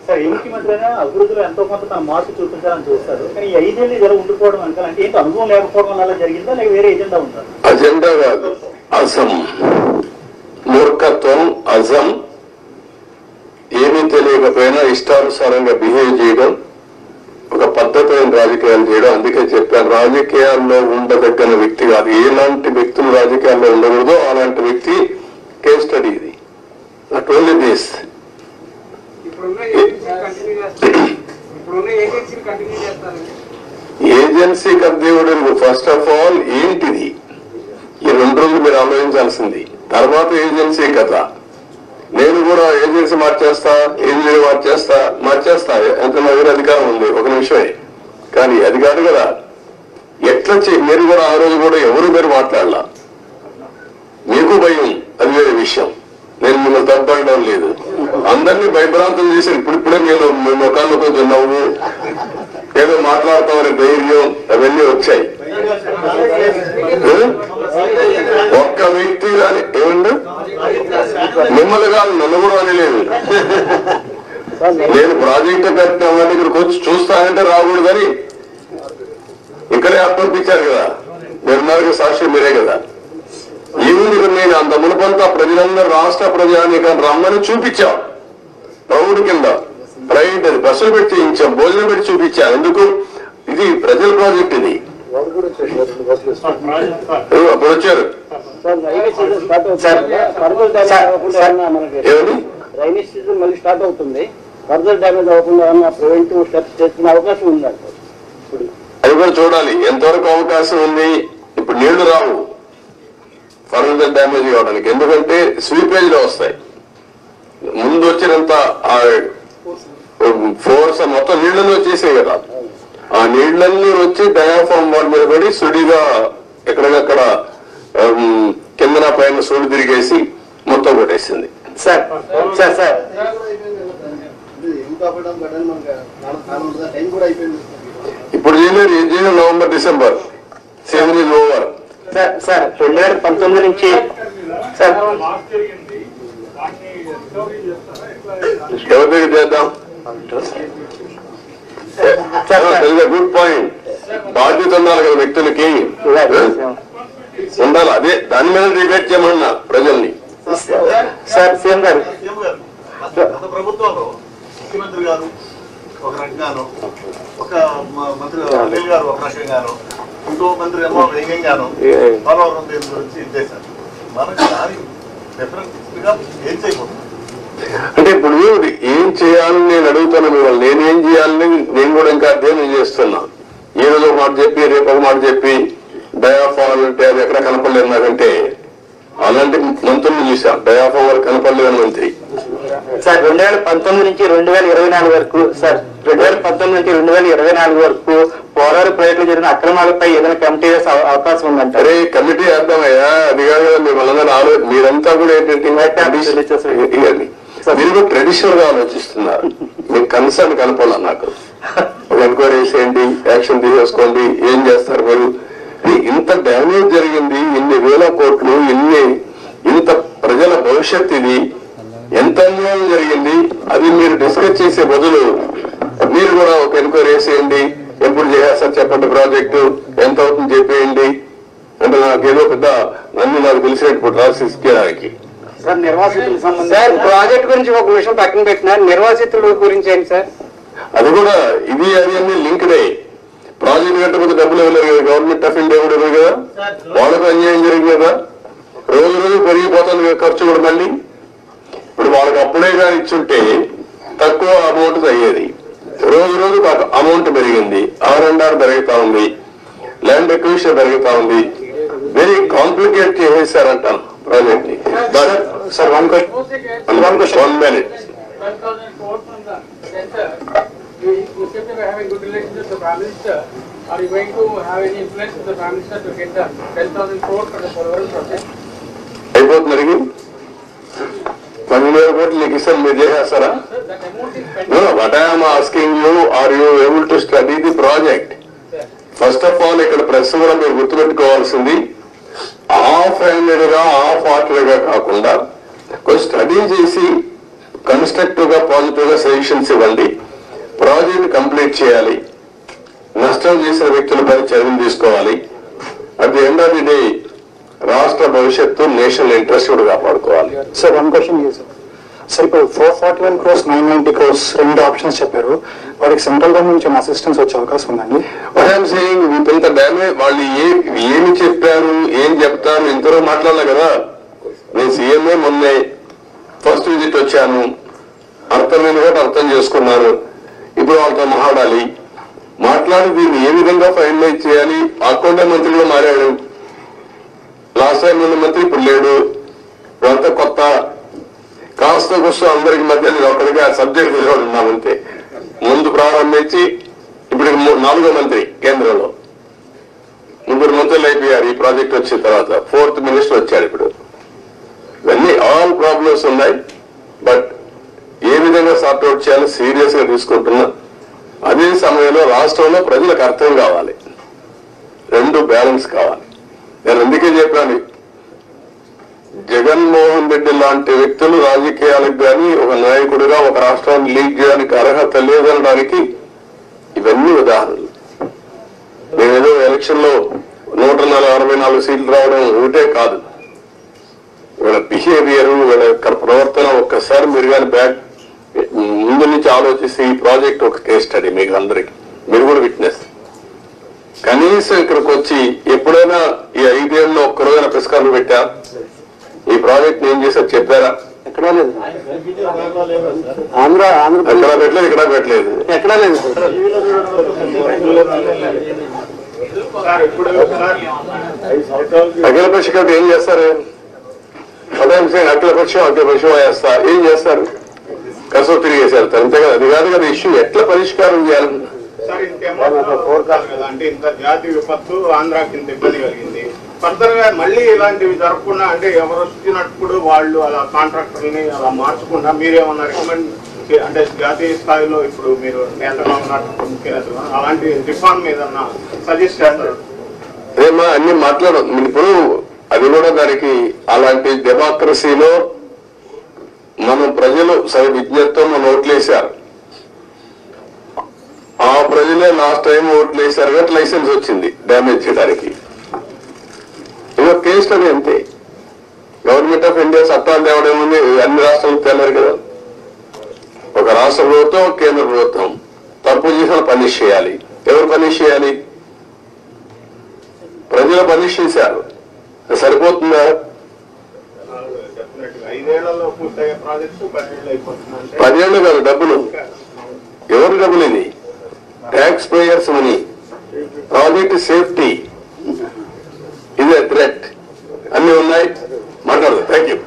Sir ఏ ముఖ్యమంత్రి అయినా అభివృద్ధిలో ఎంతో కొంత తన మార్పు చూపించాలని చూస్తారు. కానీ ఈ 5 ఏళ్ళు ఇలా ఉండిపోవడం అంటే ఏంటి అనుభవం లేకపోవడం వల్ల జరిగిందా లేక వేరే ఎజెండా ఉందా? అజెండా కాదు, అజం, మూర్ఖత్వం, అజం, ఏమీ తెలియకపోయినా ఇష్టానుసారంగా బిహేవ్ చేయడం, ఒక పద్ధతైన రాజకీయాలు చేయడం. అందుకే చెప్పాను, రాజకీయాల్లో ఉండదగ్గన వ్యక్తి కాదు. ఎలాంటి వ్యక్తులు రాజకీయాల్లో ఉండకూడదో అలాంటి వ్యక్తి కేస్ స్టడీ ఇది. Not only this. ఏజెన్సీ కర్దేవుడు ఫస్ట్ ఆఫ్ ఆల్ ఏంటిది, ఈ 2 రోజులు మీరు ఆలోచించాల్సింది. తర్వాత ఏజెన్సీ కథ. నేను కూడా ఏజెన్సీ మార్చేస్తా ఎంత నా దగ్గర అధికారం ఉంది, ఒక నిమిషమే. కానీ అది కాదు కదా. ఎట్లా మీరు కూడా ఆ రోజు కూడా ఎవరు మీరు మాట్లాడలా, మీకు భయం, అది వేరే విషయం. నేను మిమ్మల్ని తప్పడం లేదు, అందరినీ భయభ్రాంతం చేసి ఇప్పుడిప్పుడే నేను మీ ముఖాల్లో కొంచెం నవ్వు ఏదో మాట్లాడతామనే ధైర్యం అవన్నీ వచ్చాయి. ఒక్క వ్యక్తి కానీ ఏమండి మిమ్మల్ని కాదు నన్ను కూడా అనలేదు. నేను ప్రాజెక్టు కట్టిన ఇక్కడికి వచ్చి చూస్తానంటే రాకూడదని ఇక్కడే అప్పగించారు కదా, మీరున్నారు సాక్షి మీరే కదా. ఈవినింగ్ నేను అంత మునుపంతా ప్రజలందరూ రాష్ట్ర ప్రజానీకాన్ని రమ్మని చూపించాం. ప్రౌఢ కింద ప్రైవేట్ అది బస్సులు పెట్టి చేయించాం, భోజనం పెట్టి చూపించాం. ఎందుకు, ఇది ప్రజల ప్రాజెక్ట్. ఇది అప్పుడు వచ్చారు రైనీ సీజన్ మళ్ళీ స్టార్ట్ అవుతుంది, ఫర్దర్ డ్యామేజ్ అవ్వకుండా ప్రివెంటివ్ స్టెప్స్ చేసుకునే అవకాశం ఉందంట. అది కూడా చూడాలి ఎంతవరకు అవకాశం ఉంది. ఇప్పుడు నీళ్లు రావు ఫర్దర్ డ్యామేజ్ కావడానికి, ఎందుకంటే స్వీపేజ్ లో వస్తాయి. ముందు వచ్చినంత ఫోర్స్ మొత్తం నీళ్లలో వచ్చేసాయి కదా, ఆ నీళ్లన్నీ వచ్చి డయాఫామ్ వాల్ మీద పడి సుడిగా ఎక్కడికక్కడ కిందన పైన సుడి తిరిగేసి మొత్తం కొట్టేసింది. సార్ సార్ సార్ ఇప్పుడు చేయలేరు, ఏం చేయలేదు. November December season is over. Sir 2019 నుంచి సార్ ఎవరి దగ్గర చేద్దాం. Good point. బాధ్యత ఉండాలి కదా వ్యక్తులకి, ఉండాలి. అదే దాని మీద డిబేట్ చేయమన్నా ప్రజల్ని. సార్ సీఎం గారు గత ప్రభుత్వంలో ముఖ్యమంత్రి గారు ఒక రకంగాను, ఒక మంత్రి అనిల్ గారు ఒక రకంగాను, ఇంకో మంత్రి ఏమో వ్యంగ్యంగాను పోలవరం దీని గురించి ఇచ్చేశారు. మనకి దాని డిఫరెన్స్ గా ఏం చేయబోతుంది అంటే ఇప్పుడు ఏం చేయాలని నేను అడుగుతాను మిమ్మల్ని. నేనేం చేయాలని నేను కూడా ఇంకా అధ్యయనం చేస్తున్నా. ఈ రోజు ఒక మాట చెప్పి రేపు ఒక మాట చెప్పి డయాఫాల్ అంటే అది ఎక్కడ కనపడలేదు నాకంటే. అలాంటి మంత్రులు చూసాం, డయాఫాల్ కనపడలేని మంత్రి. సార్ 2019 నుంచి 2024 వరకు సార్ 2019 నుంచి 2024 వరకు పోలవరం ప్రాజెక్టులో జరిగిన అక్రమాలపై ఏదైనా కమిటీ వేసే అవకాశం ఉందంట. అరే కమిటీ వేద్దామయ్యా, అది కాదు కదా మిమ్మల్ని మీరంతా కూడా ఏంటంటే మీరు కూడా ట్రెడిషనల్ గా ఆలోచిస్తున్నారు. మీకు కన్సర్న్ కనపడాలి. నాకు ఒక ఎంక్వైరీ వేసేయండి, యాక్షన్ తీసేసుకోండి, ఏం చేస్తారు మీరు. ఇంత డ్యామేజ్ జరిగింది, ఇన్ని వేల కోట్లు, ఇంత ప్రజల భవిష్యత్, ఇది ఎంత అన్యాయం జరిగింది. అది మీరు డిస్కస్ చేసే బదులు మీరు కూడా ఒక ఎంక్వైరీ వేసేయండి, ఎప్పుడు చేసేస్తారు చెప్పండి, ప్రాజెక్టు ఎంత అవుతుంది చెప్పేయండి అంటే నాకేదో పెద్ద నన్ను నాకు తెలిసినప్పుడు రాసిడానికి. సార్ నిర్వాసితులకు సంబంధించి సార్ ప్రాజెక్ట్ గురించి ఒక విషయం పక్కన పెట్టినా, నిర్వాసితుల గురించి ఏంటి సార్? అది కూడా ఇది అది అన్ని లింక్డే. ప్రాజెక్ట్ కట్టకపోతే డబ్బులు ఇవ్వలేరు కదా, గవర్నమెంట్ ఆఫ్ ఇండియా కూడా ఇవ్వరు కదా, వాళ్ళకు అన్యాయం జరిగింది కదా. రోజు రోజు పెరిగిపోతుంది ఖర్చు కూడా. మళ్ళీ ఇప్పుడు వాళ్ళకి అప్పుడే కానీ ఇచ్చుంటే తక్కువ అమౌంట్ అయ్యేది. రోజు రోజు అమౌంట్ పెరిగింది, R&R పెరుగుతా ఉంది, ల్యాండ్ ఎక్విజిషన్ పెరుగుతా ఉంది. వెరీ కాంప్లికేట్ చేసేసారంటాను ప్రాజెక్ట్ ని. Sir one question 1 minute. You seem to be having good relations with the Prime Minister. Are you going to have any influence with the Prime Minister to get the 10,000 crores for the Polavaram project? అయిపోతుంది అడిగి 10,000 కోట్లు నీకు ఇస్తాను, మీరు చేసేస్తారా? What I am asking you, are you able to study the project? First of all ఇక్కడ press కూడా మీరు గుర్తుపెట్టుకోవాల్సింది, హాఫ్ హ్యాండెడ్ గా హాఫ్ హార్టెడ్ గా కాకుండా కొంచెం స్టడీ చేసి కన్స్ట్రక్టివ్ గా పాజిటివ్ గా సజెషన్స్ ఇవ్వండి. ప్రాజెక్ట్ కంప్లీట్ చేయాలి. నష్టం చేసిన వ్యక్తులపై చర్యలు తీసుకోవాలి. At the end of the day రాష్ట్ర భవిష్యత్తు నేషనల్ ఇంట్రెస్ట్ కూడా కాపాడుకోవాలి. సార్ వన్ క్వశ్చన్ సార్, ఇప్పుడు 441 crores 990 crores రెండు ఆప్షన్స్ చెప్పారు. వాటికి సెంట్రల్ గవర్నమెంట్ నుంచి అసిస్టెన్స్ వచ్చే అవకాశం ఉందండి? ఇంత డ్యామేజ్ వాళ్ళు ఏమి చెప్పారు, ఏం చెప్తారు ఇంతలో మాట్లాడలే కదా. నేను సీఎంఏ మొన్నే ఫస్ట్ విజిట్ వచ్చాను, అర్థమైన కూడా అర్థం చేసుకున్నాను. ఇప్పుడు వాళ్ళతో మాట్లాడి దీన్ని ఏ విధంగా ఫైనలైజ్ చేయాలి. అకౌంట్ మంత్రి కూడా మారాడు. లాస్ట్ టైం ఉన్న మంత్రి ఇప్పుడు లేడు. ఇదంతా కొత్త కాస్త కోసం అందరికి మధ్య నేను ఒకటిగా సబ్జెక్ట్ ఉన్నామంతే. ముందు ప్రారంభించి ఇప్పుడు 4వ మంత్రి కేంద్రంలో 3 మంత్రులు అయిపోయారు. ఈ ప్రాజెక్ట్ వచ్చిన తర్వాత 4th మినిస్టర్ వచ్చాడు. ఇప్పుడు ఇవన్నీ ఆల్ ప్రాబ్లమ్స్ ఉన్నాయి. బట్ ఏ విధంగా సార్ట్అవుట్ చేయాలో సీరియస్ గా తీసుకుంటున్నా. అదే సమయంలో రాష్ట్రంలో ప్రజలకు అర్థం కావాలి, రెండు బ్యాలెన్స్ కావాలి. నేను అందుకే చెప్పాను, జగన్మోహన్ రెడ్డి లాంటి వ్యక్తులు రాజకీయాలకు కానీ ఒక నాయకుడిగా ఒక రాష్ట్రాన్ని లీడ్ చేయడానికి అర్హత లేదనడానికి ఇవన్నీ ఉదాహరణలు. నేనేదో ఎలక్షన్ లో 164 సీట్లు రావడం ఒకటే కాదు, వీళ్ళ బిహేవియర్, వీళ్ళ యొక్క ప్రవర్తన ఒక్కసారి మీరు కానీ బ్యాక్ ముందు నుంచి ఆలోచిస్తే ఈ ప్రాజెక్ట్ ఒక కేస్ స్టడీ మీకు అందరికి. మీరు కూడా విట్నెస్. కనీసం ఇక్కడికి వచ్చి ఎప్పుడైనా ఈ 5 ఏళ్ళలో ఒక్కరోజైనా పురస్కారం పెట్టా ఈ ప్రాజెక్ట్ ఏం చేశారు చెప్పారా? ఎక్కడా లేదు. ఎక్కడా పెట్టలేదు, ఇక్కడ పెట్టలేదు, ఎక్కడా లేదు. అఖిలపక్ష కమిటీ ఏం చేస్తారు? అఖిలపక్షం వేస్తా ఏం చేస్తారు? కసో తిరిగేసారు అంతే కదా. అది కాదు కదా ఇష్యూ. ఎట్లా పరిష్కారం చేయాలి? అంటే ఇంత జాతి విపత్తు ఆంధ్రాకి ఇంత ఇబ్బంది కలిగింది. ఫర్దర్ గా మళ్ళీ ఇలాంటివి జరగకుండా అంటే ఎవరు వచ్చినప్పుడు వాళ్ళు అలా కాంట్రాక్టర్ని అలా మార్చకుండా మీరేమన్నా రికమెండ్ అంటే జాతీయ స్థాయిలో ఇప్పుడు మీరు నేతగా ఉన్నట్టు ముఖ్యనేతగా అలాంటి రిఫార్మ్ ఏదన్నా సజెస్ట్ చేస్తారు? అదేమా అన్ని మాట్లాడదు ఇప్పుడు. అది కూడా దానికి అలాంటి డెమోక్రసీలో మనం ప్రజలు సరి విజ్ఞతతో మనం ఓట్లేశారు. ఆ ప్రజలే లాస్ట్ టైం ఓట్లు వేశారు కాబట్టి లైసెన్స్ వచ్చింది డ్యామేజ్ చేయడానికి. ఇదో కేసు అది అంతే. గవర్నమెంట్ ఆఫ్ ఇండియా చట్టాలు తేవడం ఉంది, అన్ని రాష్ట్రాలకు తేలేరు కదా. ఒక రాష్ట్ర ప్రభుత్వం, కేంద్ర ప్రభుత్వం తప్పు చేసిన పనిష్ చేయాలి. ఎవరు పనిష్ చేయాలి? ప్రజలు పనిష్ చేశారు. సరిపోతుందా? 5 ఏళ్లలో పూర్తయ్యే ప్రాజెక్టు 10 ఏళ్ళు అయిపోతుంది. 10 ఏళ్ళు కాదు, డబ్బులు ఎవరు డబ్బులు? ఇది tax payers money. Project safety ఇదే థ్రెట్. అన్ని ఉన్నాయి. మాట్లాడదు. Thank you.